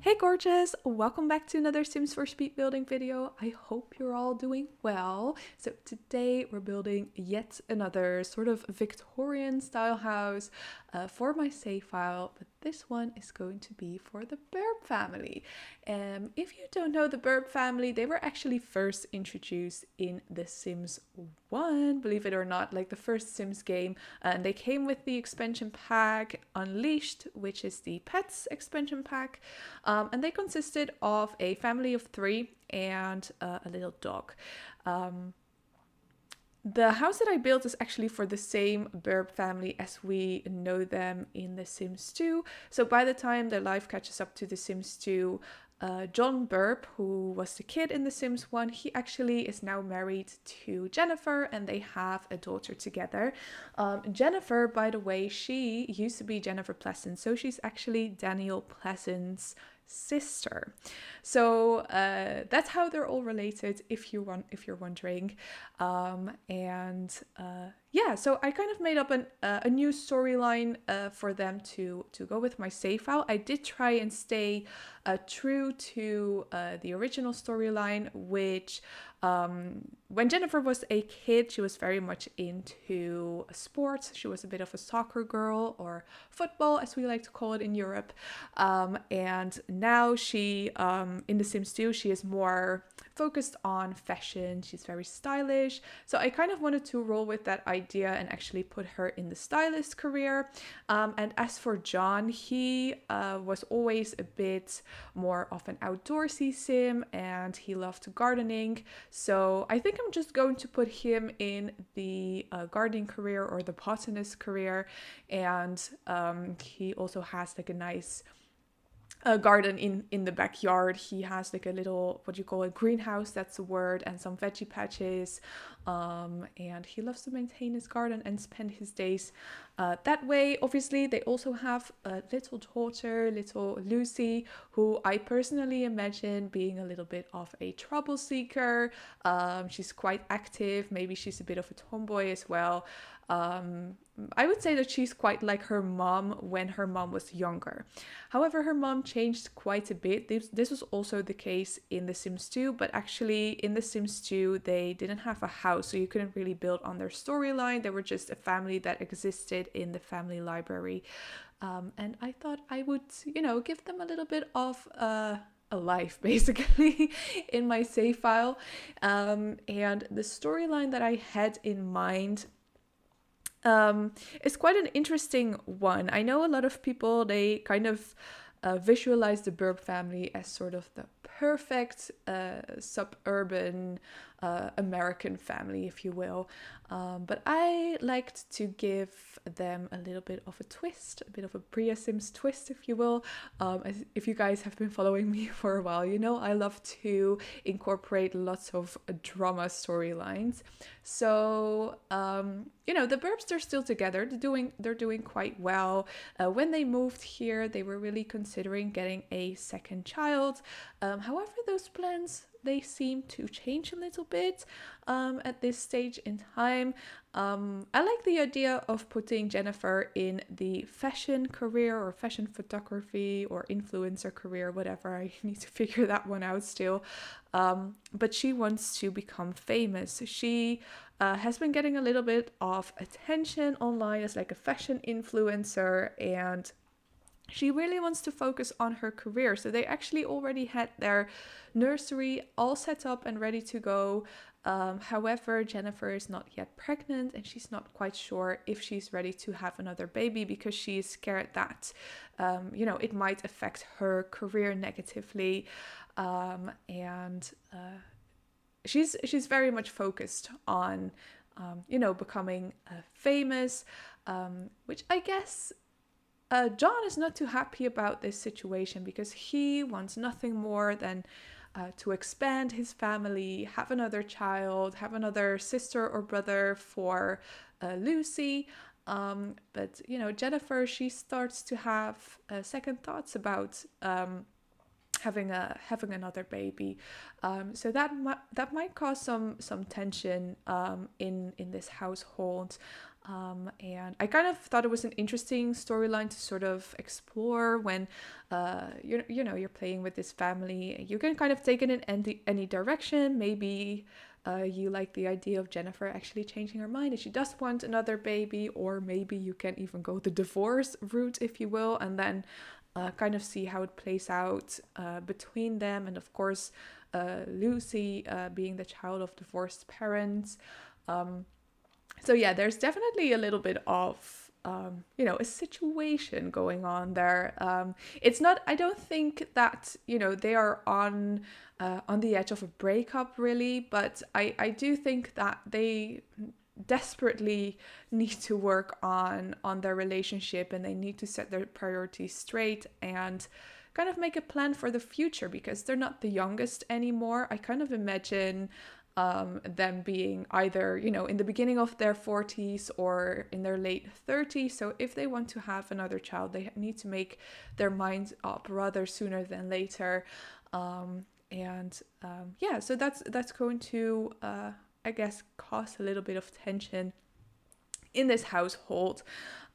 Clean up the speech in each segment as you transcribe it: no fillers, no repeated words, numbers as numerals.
Hey gorgeous, welcome back to another Sims for Speed building video. I hope you're all doing well. So today we're building yet another sort of Victorian style house for my save file, but this one is going to be for the Burb family. If you don't know the Burb family, they were actually first introduced in The Sims 1, believe it or not, like the first Sims game, and they came with the expansion pack Unleashed, which is the pets expansion pack. And they consisted of a family of 3 and a little dog. The house that I built is actually for the same Burb family as we know them in The Sims 2. So by the time their life catches up to The Sims 2, John Burp, who was the kid in The Sims 1, he actually is now married to Jennifer and they have a daughter together. Jennifer, by the way, she used to be Jennifer Pleasant, so she's actually Daniel Pleasant's sister. So that's how they're all related, if you're wondering. Yeah, so I kind of made up a new storyline for them to go with my save file. I did try and stay true to the original storyline, which when Jennifer was a kid, she was very much into sports. She was a bit of a soccer girl, or football as we like to call it in Europe. And now she, in The Sims 2, she is more focused on fashion. She's very stylish. So I kind of wanted to roll with that idea and actually put her in the stylist career. And as for John, he was always a bit more of an outdoorsy sim and he loved gardening. So I think I'm just going to put him in the gardening career or the botanist career. And he also has like a nice garden in the backyard. He has like a little, what you call a greenhouse, that's the word, and some veggie patches. And he loves to maintain his garden and spend his days that way. Obviously, they also have a little daughter, little Lucy, who I personally imagine being a little bit of a trouble seeker. She's quite active. Maybe she's a bit of a tomboy as well. I would say that she's quite like her mom when her mom was younger. However, her mom changed quite a bit. This was also the case in The Sims 2, but actually in The Sims 2, they didn't have a house, so you couldn't really build on their storyline. They were just a family that existed in the family library. And I thought I would, give them a little bit of a life basically in my save file. And the storyline that I had in mind it's quite an interesting one. I know a lot of people, they kind of visualize the Burp family as sort of the perfect suburban American family, if you will. But I liked to give them a little bit of a twist, a bit of a BriaSims twist, if you will. If you guys have been following me for a while, I love to incorporate lots of drama storylines. So, the Burbs, they're still together. They're doing quite well. When they moved here, they were really considering getting a second child. However, those plans, they seem to change a little bit at this stage in time. I like the idea of putting Jennifer in the fashion career or fashion photography or influencer career, whatever. I need to figure that one out still. But she wants to become famous. She has been getting a little bit of attention online as like a fashion influencer, and she really wants to focus on her career. So they actually already had their nursery all set up and ready to go. However, Jennifer is not yet pregnant and she's not quite sure if she's ready to have another baby because she is scared that, it might affect her career negatively. She's very much focused on, becoming famous, which I guess John is not too happy about this situation because he wants nothing more than to expand his family, have another child, have another sister or brother for Lucy. But Jennifer, she starts to have second thoughts about having another baby. So that might cause some tension in this household. And I kind of thought it was an interesting storyline to sort of explore when you're playing with this family. You can kind of take it in any direction. Maybe you like the idea of Jennifer actually changing her mind and she does want another baby, or maybe you can even go the divorce route, if you will, and then kind of see how it plays out between them. And of course, Lucy being the child of divorced parents. So yeah, there's definitely a little bit of, a situation going on there. It's not, I don't think that, they are on the edge of a breakup really, but I do think that they desperately need to work on their relationship, and they need to set their priorities straight and kind of make a plan for the future, because they're not the youngest anymore. I kind of imagine them being either, in the beginning of their 40s or in their late 30s. So if they want to have another child, they need to make their minds up rather sooner than later. So that's going to, I guess, cause a little bit of tension in this household.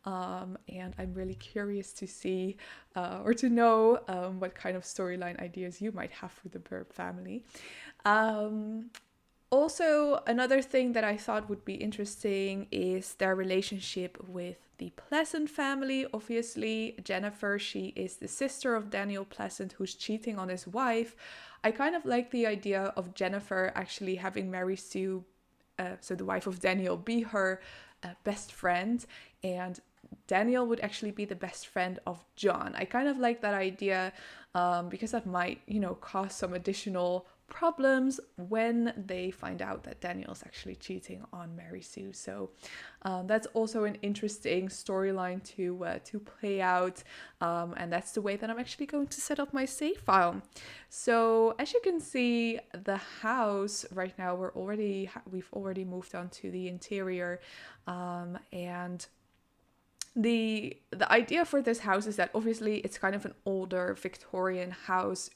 And I'm really curious to see or to know what kind of storyline ideas you might have for the Burp family. Also, another thing that I thought would be interesting is their relationship with the Pleasant family. Obviously, Jennifer, she is the sister of Daniel Pleasant, who's cheating on his wife. I kind of like the idea of Jennifer actually having Mary Sue, so the wife of Daniel, be her best friend, and Daniel would actually be the best friend of John. I kind of like that idea because that might, cause some additional problems when they find out that Daniel's actually cheating on Mary Sue. So that's also an interesting storyline to play out, and that's the way that I'm actually going to set up my save file. So as you can see, the house right now, we've already moved on to the interior, and the idea for this house is that obviously it's kind of an older Victorian house,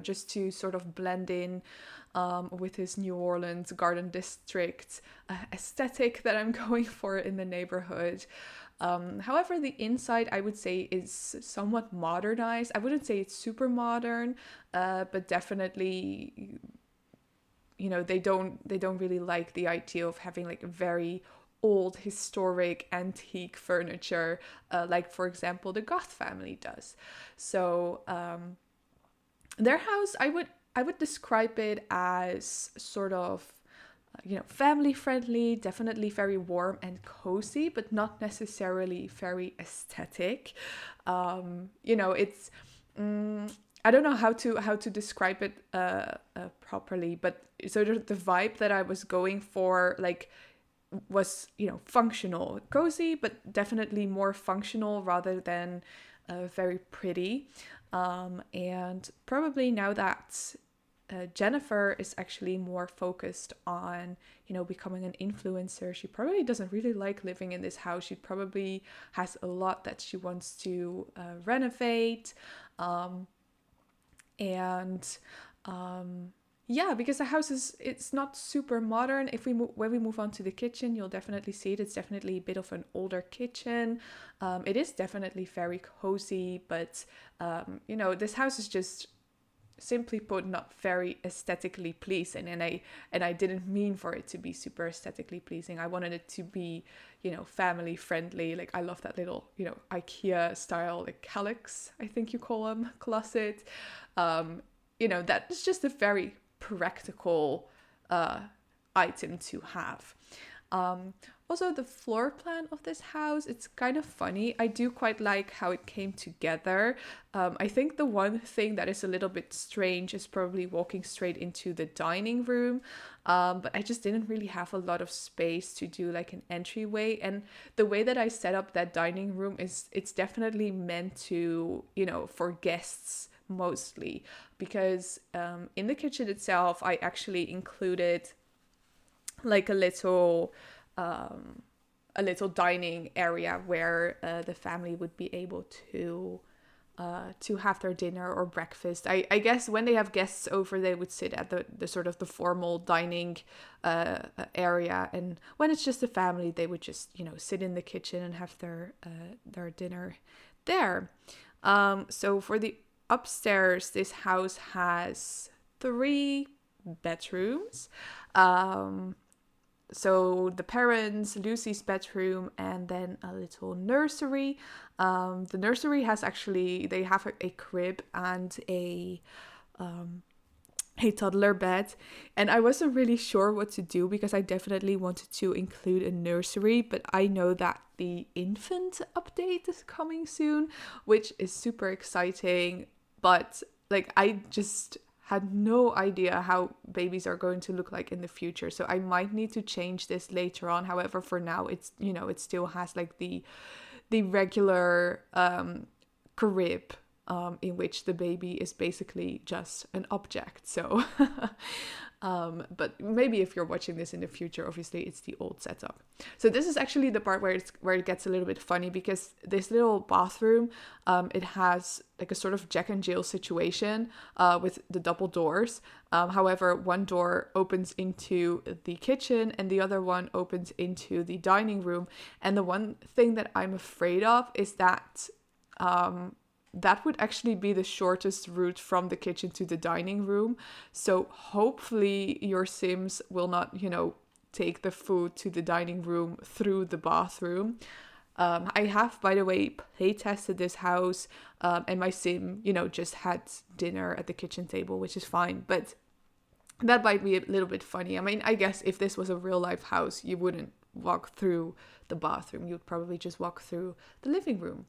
just to sort of blend in with his New Orleans Garden District aesthetic that I'm going for in the neighborhood. However, the inside, I would say, is somewhat modernized. I wouldn't say it's super modern, but definitely, they don't really like the idea of having like a very old historic antique furniture, like for example the Goth family does. So their house, I would describe it as sort of, family friendly, definitely very warm and cozy, but not necessarily very aesthetic. It's I don't know how to describe it properly, but sort of the vibe that I was going for, like, was, functional, cozy, but definitely more functional rather than very pretty. And probably now that Jennifer is actually more focused on, becoming an influencer, she probably doesn't really like living in this house. She probably has a lot that she wants to renovate. Yeah, because the house it's not super modern. When we move on to the kitchen, you'll definitely see it. It's definitely a bit of an older kitchen. It is definitely very cozy, but this house is just, simply put, not very aesthetically pleasing. And I didn't mean for it to be super aesthetically pleasing. I wanted it to be, family friendly. Like, I love that little, IKEA style, like calyx, I think you call them, closet. That is just a very practical item to have. Also, the floor plan of this house, it's kind of funny. I do quite like how it came together. I think the one thing that is a little bit strange is probably walking straight into the dining room. But I just didn't really have a lot of space to do like an entryway. And the way that I set up that dining room it's definitely meant to, for guests mostly, because in the kitchen itself, I actually included like a little dining area where the family would be able to to have their dinner or breakfast. I guess when they have guests over, they would sit at the sort of the formal dining area, and when it's just a family, they would just, you know, sit in the kitchen and have their dinner there. So for the upstairs, this house has 3 bedrooms. So the parents, Lucy's bedroom, and then a little nursery. The nursery has they have a crib and a toddler bed, and I wasn't really sure what to do because I definitely wanted to include a nursery, but I know that the infant update is coming soon, which is super exciting, but like I just had no idea how babies are going to look like in the future, so I might need to change this later on. However, for now, it's, you know, it still has like the regular crib, in which the baby is basically just an object. So but maybe if you're watching this in the future, obviously it's the old setup. So this is actually the part where it gets a little bit funny, because this little bathroom, it has like a sort of Jack and Jill situation with the double doors. However, one door opens into the kitchen and the other one opens into the dining room. And the one thing that I'm afraid of is that that would actually be the shortest route from the kitchen to the dining room. So hopefully your Sims will not, you know, take the food to the dining room through the bathroom. I have, by the way, play tested this house, and my Sim, you know, just had dinner at the kitchen table, which is fine. But that might be a little bit funny. I mean, I guess if this was a real life house, you wouldn't walk through the bathroom. You'd probably just walk through the living room.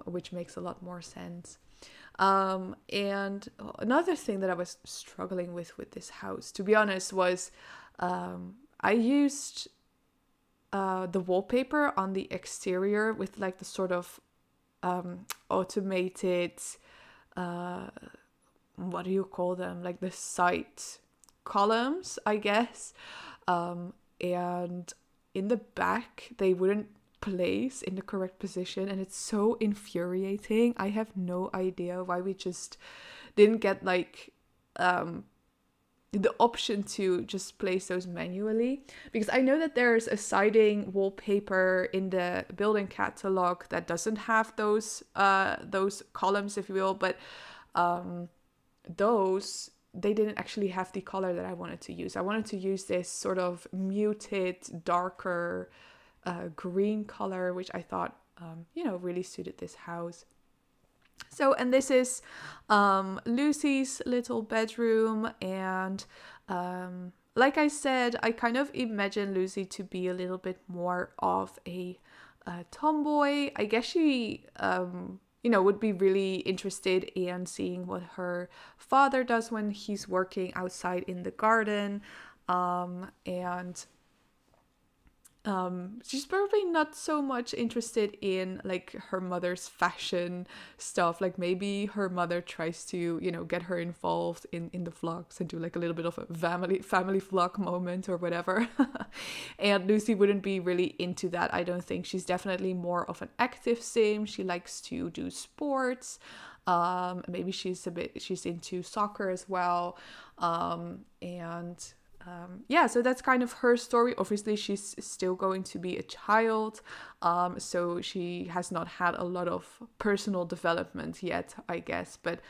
Which makes a lot more sense. And another thing that I was struggling with this house, to be honest, was I used the wallpaper on the exterior with like the sort of automated, what do you call them? Like the side columns, I guess. And in the back, they wouldn't place in the correct position, and it's so infuriating. I have no idea why we just didn't get like the option to just place those manually, because I know that there's a siding wallpaper in the building catalog that doesn't have those columns, if you will, but those, they didn't actually have the color that I wanted to use. I wanted to use this sort of muted, darker green color, which I thought, you know, really suited this house. So, and this is Lucy's little bedroom, and like I said, I kind of imagine Lucy to be a little bit more of a tomboy. I guess she, you know, would be really interested in seeing what her father does when he's working outside in the garden, and she's probably not so much interested in like her mother's fashion stuff. Like maybe her mother tries to, you know, get her involved in the vlogs and do like a little bit of a family vlog moment or whatever. And Lucy wouldn't be really into that, I don't think. She's definitely more of an active sim. She likes to do sports. Maybe she's into soccer as well. Yeah, so that's kind of her story. Obviously, she's still going to be a child, so she has not had a lot of personal development yet, I guess. But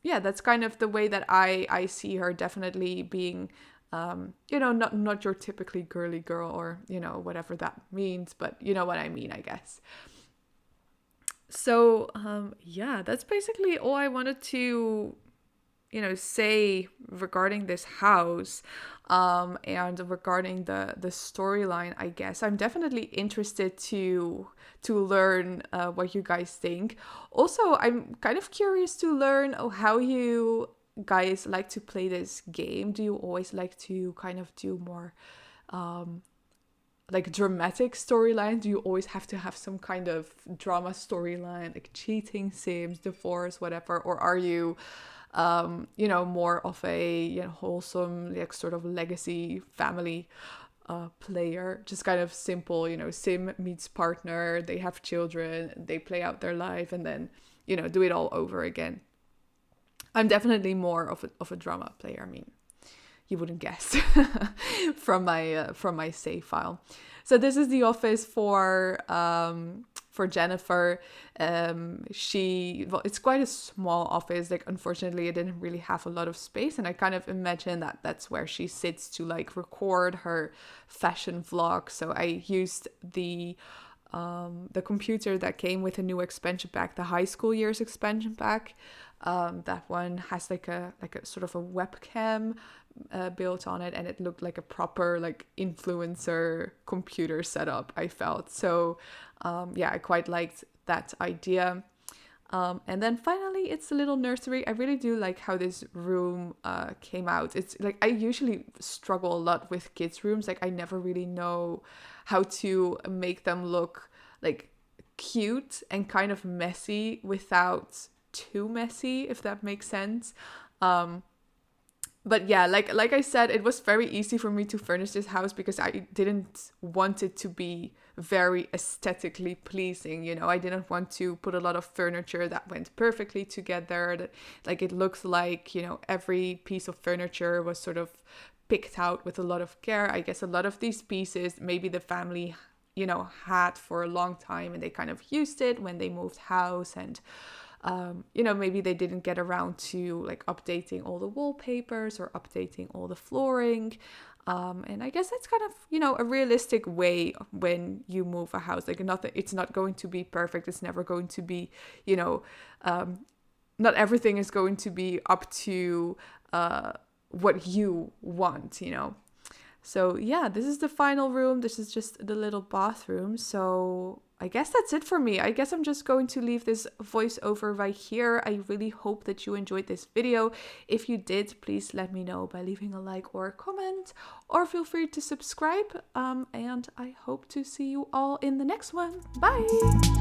yeah, that's kind of the way that I see her, definitely being, you know, not your typically girly girl, or, you know, whatever that means, but you know what I mean, I guess. So yeah, that's basically all I wanted to, you know, say regarding this house, and regarding the storyline, I guess. I'm definitely interested to learn what you guys think. Also, I'm kind of curious to learn how you guys like to play this game. Do you always like to kind of do more like dramatic storyline? Do you always have to have some kind of drama storyline, like cheating, Sims, divorce, whatever? Or are you you know, more of a, you know, wholesome, like sort of legacy family player, just kind of simple, you know, sim meets partner, they have children, they play out their life, and then, you know, do it all over again. I'm definitely more of a drama player. I mean, you wouldn't guess from my save file. So this is the office for Jennifer. It's quite a small office. Like, unfortunately, it didn't really have a lot of space, and I kind of imagine that that's where she sits to like record her fashion vlog. So I used the computer that came with a new expansion pack, the high school years expansion pack. That one has like a sort of a webcam built on it, and it looked like a proper like influencer computer setup, I felt. So I quite liked that idea. And then finally, it's a little nursery. I really do like how this room came out. It's like, I usually struggle a lot with kids' rooms. Like, I never really know how to make them look like cute and kind of messy without too messy, if that makes sense. But yeah, like I said, it was very easy for me to furnish this house because I didn't want it to be very aesthetically pleasing, you know. I didn't want to put a lot of furniture that went perfectly together, that like it looks like, you know, every piece of furniture was sort of picked out with a lot of care. I guess a lot of these pieces maybe the family, you know, had for a long time, and they kind of used it when they moved house, and you know, maybe they didn't get around to like updating all the wallpapers or updating all the flooring. And I guess that's kind of, you know, a realistic way when you move a house. Like, it's not going to be perfect. It's never going to be, you know, not everything is going to be up to what you want, you know. So yeah, this is the final room. This is just the little bathroom. So I guess that's it for me. I guess I'm just going to leave this voiceover right here. I really hope that you enjoyed this video. If you did, please let me know by leaving a like or a comment, or feel free to subscribe. And I hope to see you all in the next one. Bye!